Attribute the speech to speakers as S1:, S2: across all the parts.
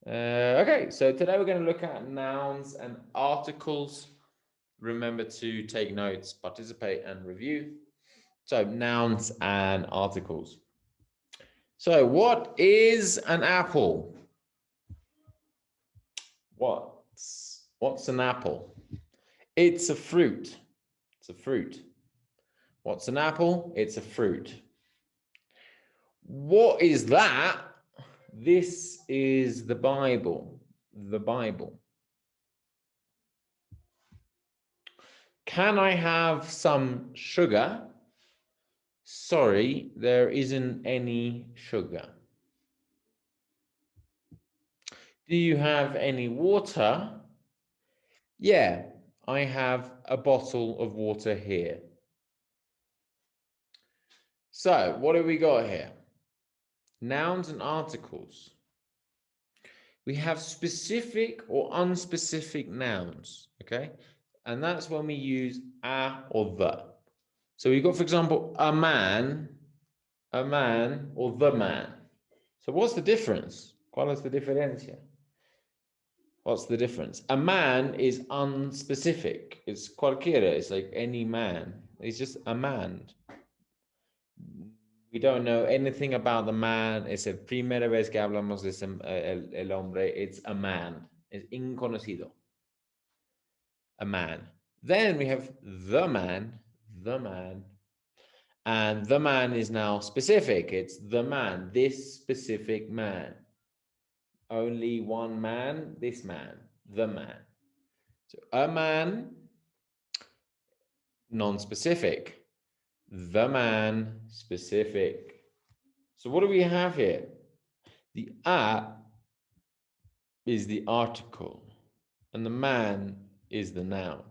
S1: Okay, so today we're going to look at nouns and articles. Remember to take notes, participate, and review. So, nouns and articles. So, what is an apple? What's an apple? It's a fruit. It's a fruit. What's an apple? It's a fruit. What is that? This is the Bible. The Bible. Can I have some sugar? Sorry, there isn't any sugar. Do you have any water? Yeah, I have a bottle of water here. So, what have we got here? Nouns and articles. We have specific or unspecific nouns, okay? And that's when we use a or the. So we've got, for example, a man, or the man. So what's the difference? ¿Cuál es la diferencia? What's the difference? A man is unspecific. It's cualquiera. It's like any man. It's just a man. We don't know anything about the man. Es la primera vez que hablamos de el hombre. It's a man. Es inconocido. A man. Then we have the man. The man. And the man is now specific. It's the man. This specific man. Only one man. This man. The man. So a man, non-specific. The man, specific. So what do we have here? The a is the article, and the man is the noun.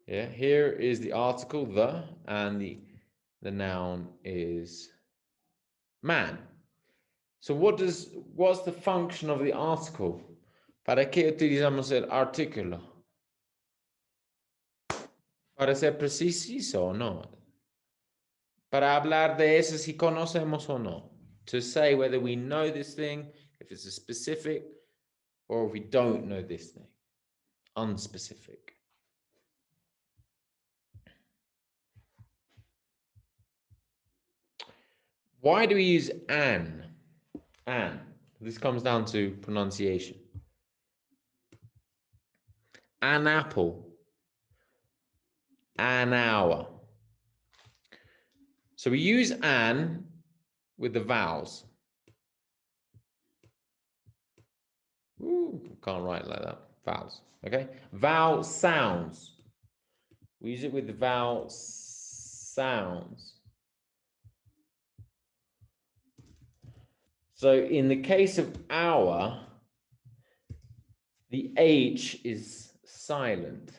S1: Yeah, here is the article, the, and the noun is man. So what's the function of the article? ¿Para qué utilizamos el artículo? ¿Para ser preciso o no? Para hablar de eso si conocemos o no. To say whether we know this thing, if it's a specific, or if we don't know this thing. Unspecific. Why do we use an? An. This comes down to pronunciation. An apple. An hour. So we use an with the vowels. Ooh, can't write like that. Vowels. Okay. Vowel sounds. We use it with the vowel sounds. So in the case of hour, the H is silent.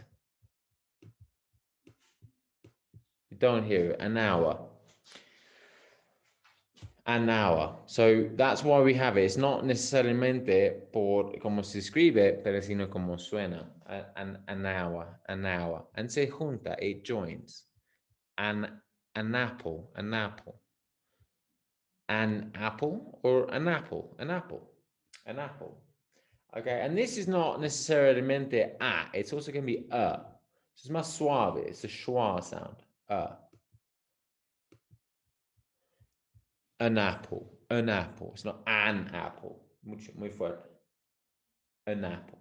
S1: You don't hear it. An hour. An hour. So that's why we have it. It's not necesariamente por como se escribe, pero sino como suena. An hour, an hour. And se junta, it joins. An apple, an apple. An apple or an apple, an apple, an apple. Okay, and this is not necesariamente a. It's also going to be a. It's más suave. It's a schwa sound. An apple, an apple. It's not an apple. Muy fuerte. An apple.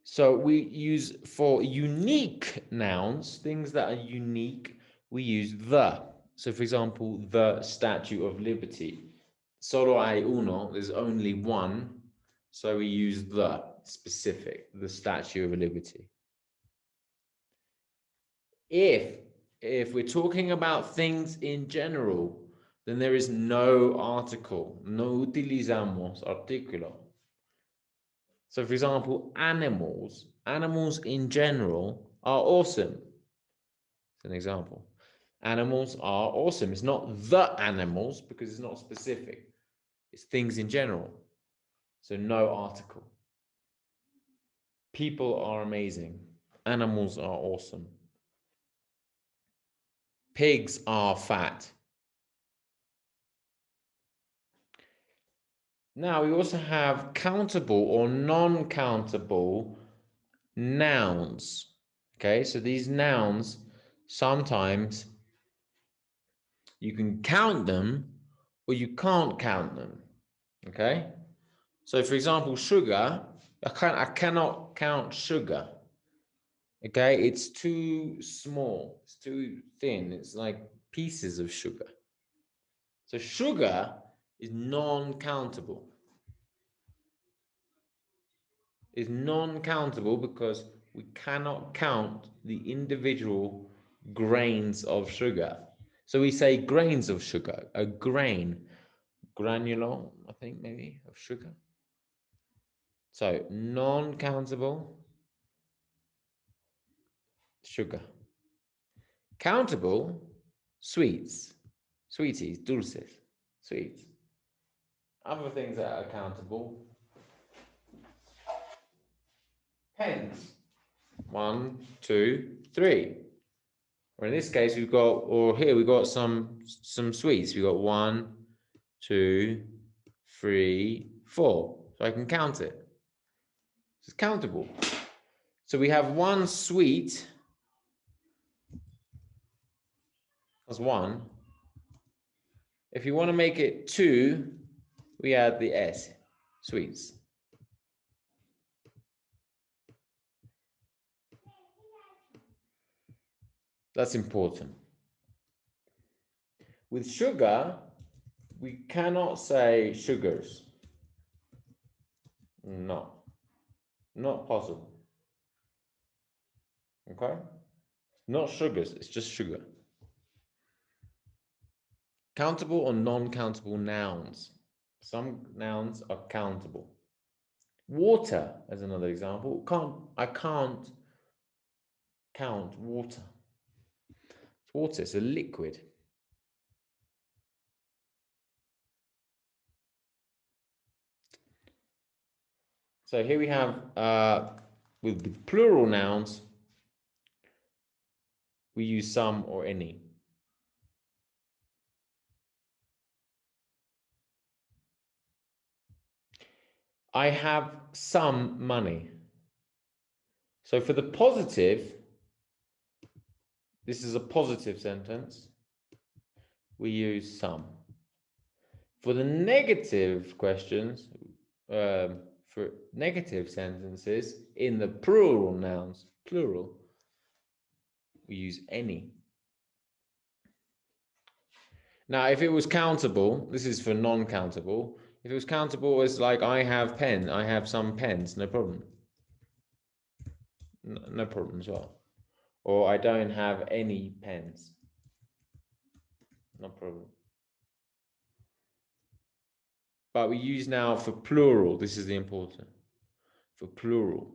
S1: So we use for unique nouns, things that are unique, we use the. So for example, the Statue of Liberty. Solo hay uno, there's only one. So we use the specific, the Statue of Liberty. If we're talking about things in general, then there is no article. No utilizamos artículo. So, for example, animals in general are awesome. It's an example. Animals are awesome. It's not the animals because it's not specific. It's things in general. So, no article. People are amazing. Animals are awesome. Pigs are fat. Now we also have countable or non-countable nouns. Okay, so these nouns, sometimes you can count them or you can't count them. Okay, so for example, sugar, I cannot count sugar. Okay, it's too small, it's too thin, it's like pieces of sugar. So sugar is non-countable. Is non-countable because we cannot count the individual grains of sugar. So we say grains of sugar, a grain, granular, I think maybe, of sugar. So non-countable sugar. Countable sweets, sweeties, dulces, sweets. Other things that are countable, pens. 1, 2, 3. Or in this case, we've got, or here we've got some sweets. We've got 1, 2, 3, 4. So I can count it. It's countable. So we have one sweet. That's 1. If you want to make it 2, we add the S, sweets. That's important. With sugar, we cannot say sugars. No, not possible. Okay? Not sugars, it's just sugar. Countable or non-countable nouns. Some nouns are countable. Water, as another example, I can't count water. Water is a liquid. So here we have, with plural nouns, we use some or any. I have some money. So for the positive, this is a positive sentence, we use some. For the negative questions, for negative sentences, in the plural nouns, plural, we use any. Now, if it was countable, this is for non-countable. If it was countable, it's like I have some pens, no problem. No problem as well. Or I don't have any pens. No problem. But we use now for plural, this is the important. For plural,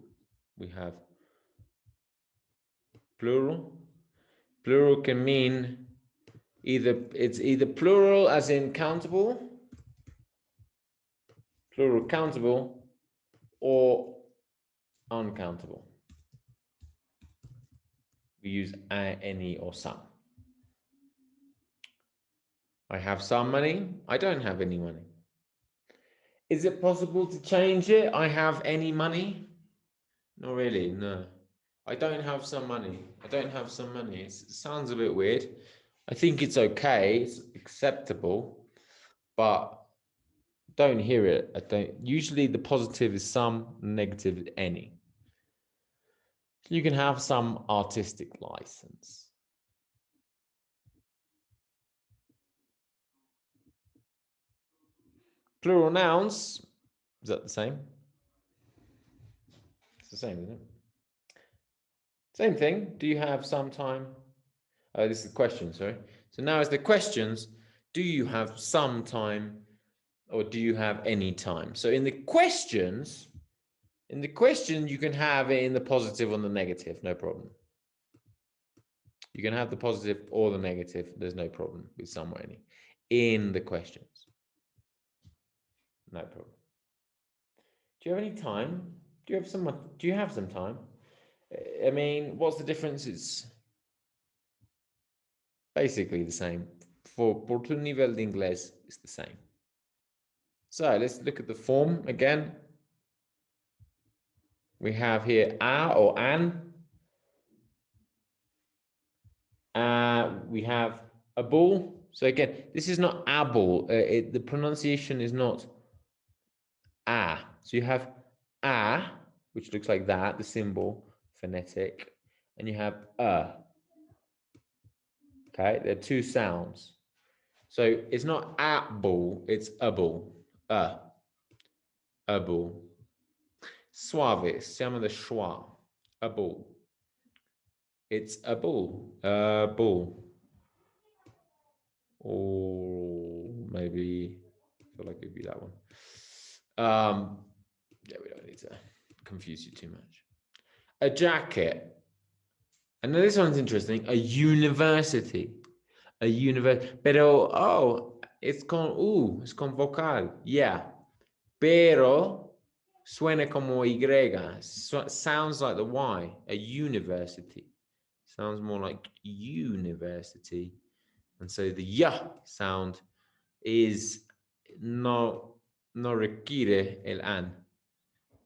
S1: we have plural. Plural can mean it's either plural as in countable, plural countable, or uncountable. We use any or some. I have some money. I don't have any money. Is it possible to change it? I have any money? Not really, no. I don't have some money. I don't have some money. It sounds a bit weird. I think it's okay. It's acceptable, but don't hear it. I don't. Usually the positive is some, negative is any. You can have some artistic license. Plural nouns, is that the same? It's the same, isn't it? Same thing. Do you have some time? Oh, this is the question, sorry. So now is the questions. Do you have some time or do you have any time? So in the questions, you can have it in the positive or the negative, no problem. You can have the positive or the negative. There's no problem with some or any. In the questions. No problem. Do you have any time? Do you have some time? I mean, what's the difference? It's Basically the same. Por tu nivel de inglés, it's the same. So let's look at the form again. We have here a or an. We have a ball. So again, this is not a ball. The pronunciation is not a. So you have a, which looks like that, the symbol, phonetic, and you have a. Okay, they're two sounds. So it's not a ball, it's a ball. A ball. Suave, si chiama the schwa. A ball. It's a ball. A ball. Or maybe I feel like it'd be that one. Yeah, we don't need to confuse you too much. A jacket. And now this one's interesting. A university. A university. Pero, oh, it's con vocal. Yeah. Pero suena como Y. Sounds like the Y. A university. Sounds more like university. And so the ya sound is no requiere el an,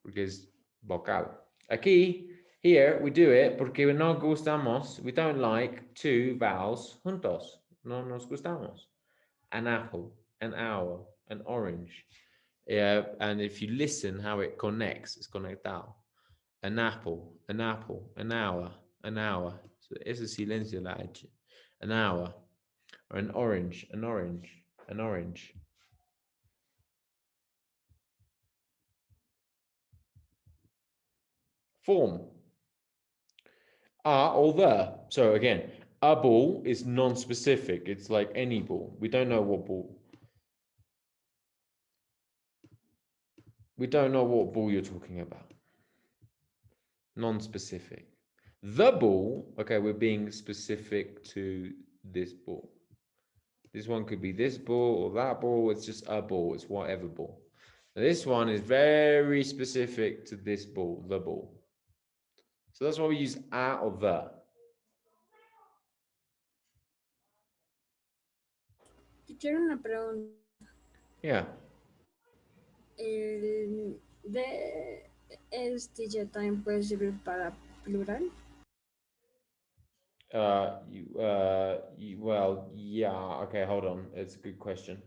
S1: porque es vocal. Aquí, here, we do it porque no gustamos, we don't like two vowels juntos. No nos gustamos. An apple, an hour, an orange. Yeah, and if you listen how it connects, it's conectado. An apple, an hour, an hour. So ese silencio la H. An hour. Or an orange, an orange. Form. Or the. So again, a ball is non-specific. It's like any ball. We don't know what ball. We don't know what ball you're talking about. Non-specific. The ball, okay, we're being specific to this ball. This one could be this ball or that ball. It's just a ball. It's whatever ball. This one is very specific to this ball, the ball. So that's why we use a or the.
S2: Quiero una pregunta.
S1: Yeah.
S2: El de este ya también puede servir para plural.
S1: Well, yeah. Okay, hold on. It's a good question.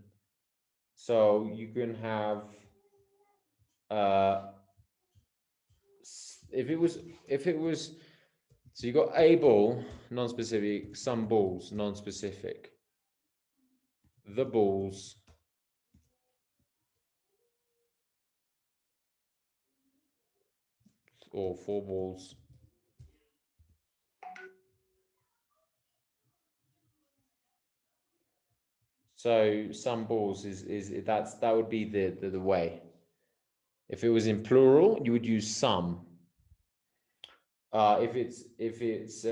S1: So you can have if it was so you got a ball non-specific, some balls non-specific, the balls, or four balls. So some balls is that would be the way. If it was in plural, you would use some. If it's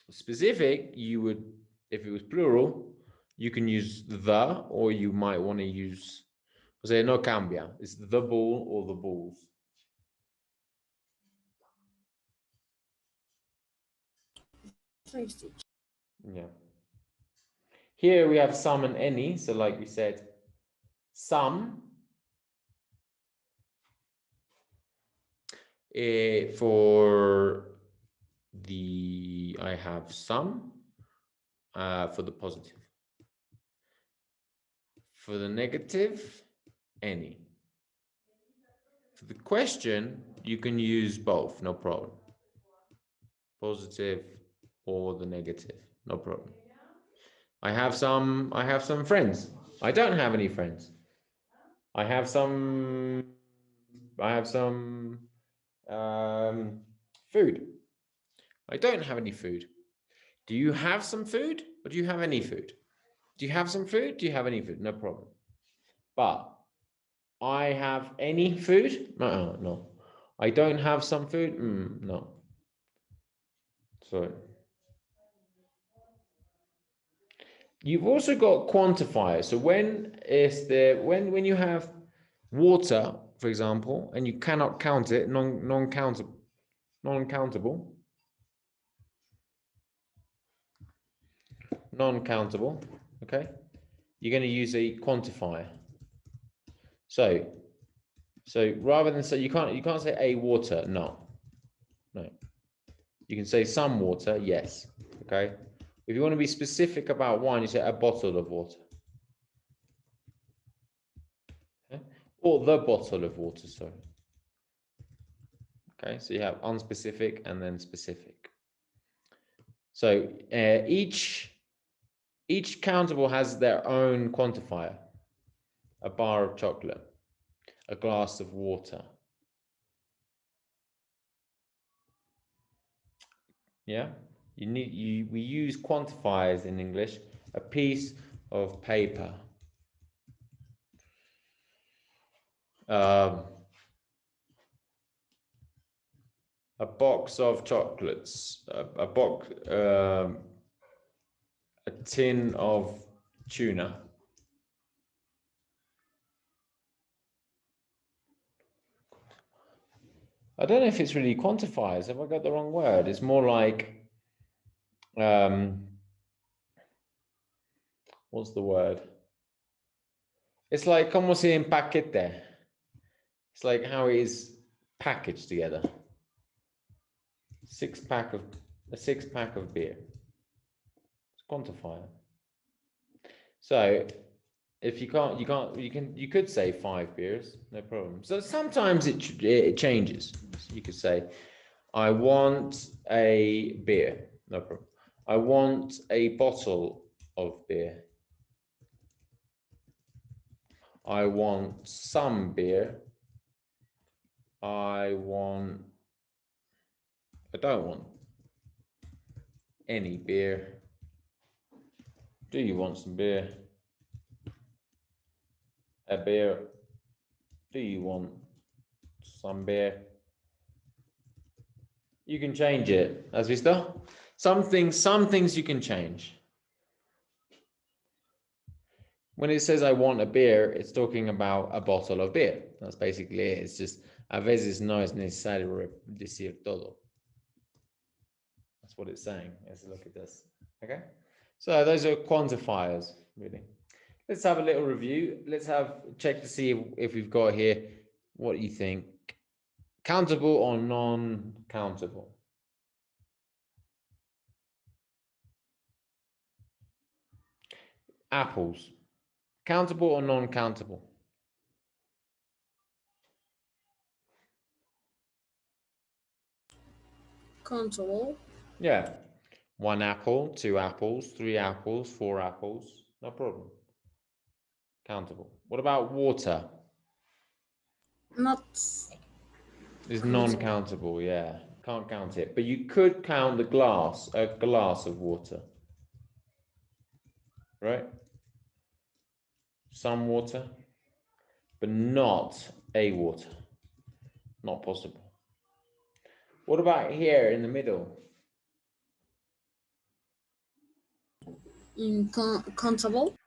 S1: specific, you would, if it was plural, you can use the, or you might want to use, say no cambia. It's the ball or the balls. Yeah. Here we have some and any. So like we said, some for the, I have some for the positive. For the negative, any. For the question, you can use both, no problem. Positive or the negative, no problem. I have some friends. I don't have any friends. I have some food. I don't have any food. Do you have some food, or do you have any food? Do you have some food? Do you have any food? No problem. But I have any food? No. I don't have some food? No. So you've also got quantifiers. So when you have water, for example, and you cannot count it, non-countable. non-countable, okay? You're going to use a quantifier. So rather than say you can't say a water, no. You can say some water, yes. Okay. If you want to be specific about wine, you say a bottle of water. Okay? Or the bottle of water, sorry. Okay, so you have unspecific and then specific. So each countable has their own quantifier. A bar of chocolate, a glass of water. Yeah, we use quantifiers in English. A piece of paper. A box of chocolates. A box. A tin of tuna. I don't know if it's really quantifiers. Have I got the wrong word? It's more like, what's the word? It's like como se empaquete. It's like how it is packaged together. A six pack of beer. It's quantifier. So if you could say 5 beers, no problem. So sometimes it changes. So you could say, I want a beer, no problem. I want a bottle of beer. I want some beer. I don't want any beer. Do you want some beer? A beer. Do you want some beer? You can change it, as we start. Some things you can change. When it says I want a beer, it's talking about a bottle of beer. That's basically it. It's just, a veces no es necesario decir todo. That's what it's saying. Let's look at this. Okay. So those are quantifiers, really. Let's have a little review. Let's check to see if we've got here what you think. Countable or non-countable? Apples. Countable or non-countable?
S2: Countable.
S1: Yeah. 1 apple, 2 apples, 3 apples, 4 apples. No problem. Countable. What about water?
S2: Not.
S1: It's non-countable, yeah. Can't count it. But you could count a glass of water. Right? Some water, but not a water. Not possible. What about here in the middle?
S2: Countable.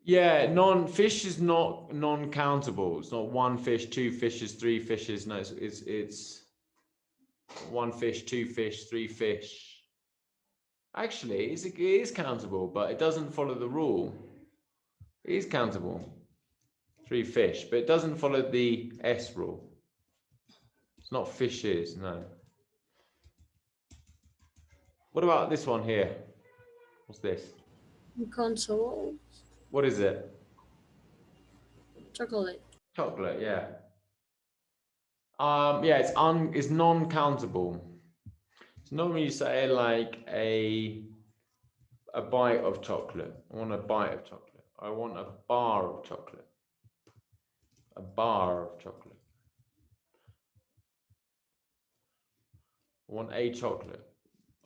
S1: Yeah, fish is not non-countable. It's not 1 fish, 2 fishes, 3 fishes. No, it's 1 fish, 2 fish, 3 fish. Actually, it is countable, but it doesn't follow the rule. It is countable. 3 fish, but it doesn't follow the S rule. It's not fishes, no. What about this one here? What's this?
S2: Countable.
S1: What is it?
S2: Chocolate.
S1: Chocolate, yeah. Yeah, it's non-countable. So normally you say like a bite of chocolate. I want a bite of chocolate. I want a bar of chocolate. A bar of chocolate. I want a chocolate.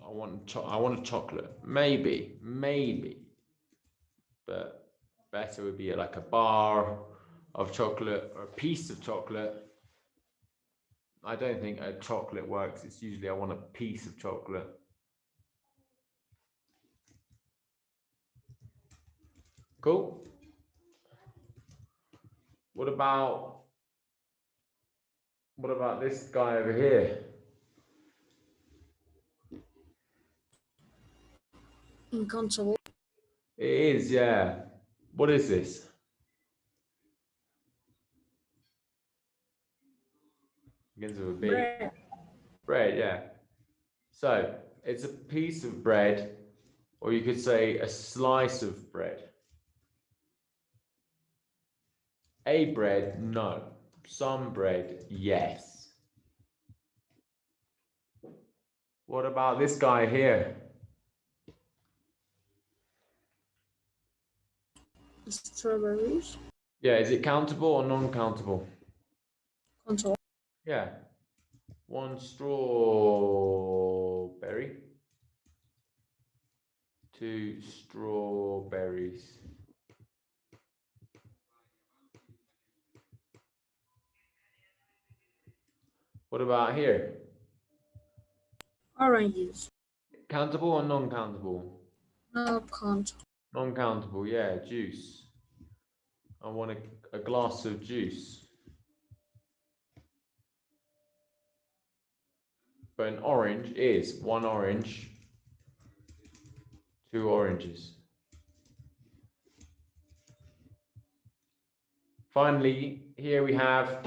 S1: I want a chocolate. Maybe. But better would be like a bar of chocolate or a piece of chocolate. I don't think a chocolate works. It's usually I want a piece of chocolate. Cool. What about this guy over here?
S2: Uncountable.
S1: It is, yeah. What is this? Begins with a B.
S2: Bread.
S1: Bread, yeah. So it's a piece of bread, or you could say a slice of bread. A bread, no. Some bread, yes. What about this guy here?
S2: Strawberries.
S1: Yeah, is it countable or non-countable?
S2: Countable.
S1: Yeah. One strawberry. Two strawberries. What about here?
S2: Oranges.
S1: Countable or non-countable?
S2: No countable.
S1: Non-countable, yeah, juice. I want a glass of juice. But an orange is one orange, two oranges. Finally, here we have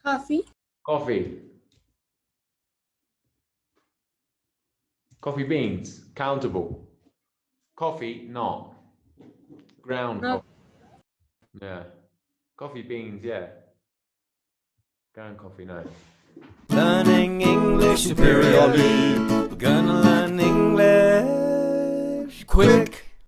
S2: Coffee.
S1: coffee. Coffee beans, countable. Coffee, not. Ground
S2: No.
S1: coffee. Yeah. Coffee beans, yeah. Ground coffee, no.
S3: Learning English superiorly. We're gonna learn English quick.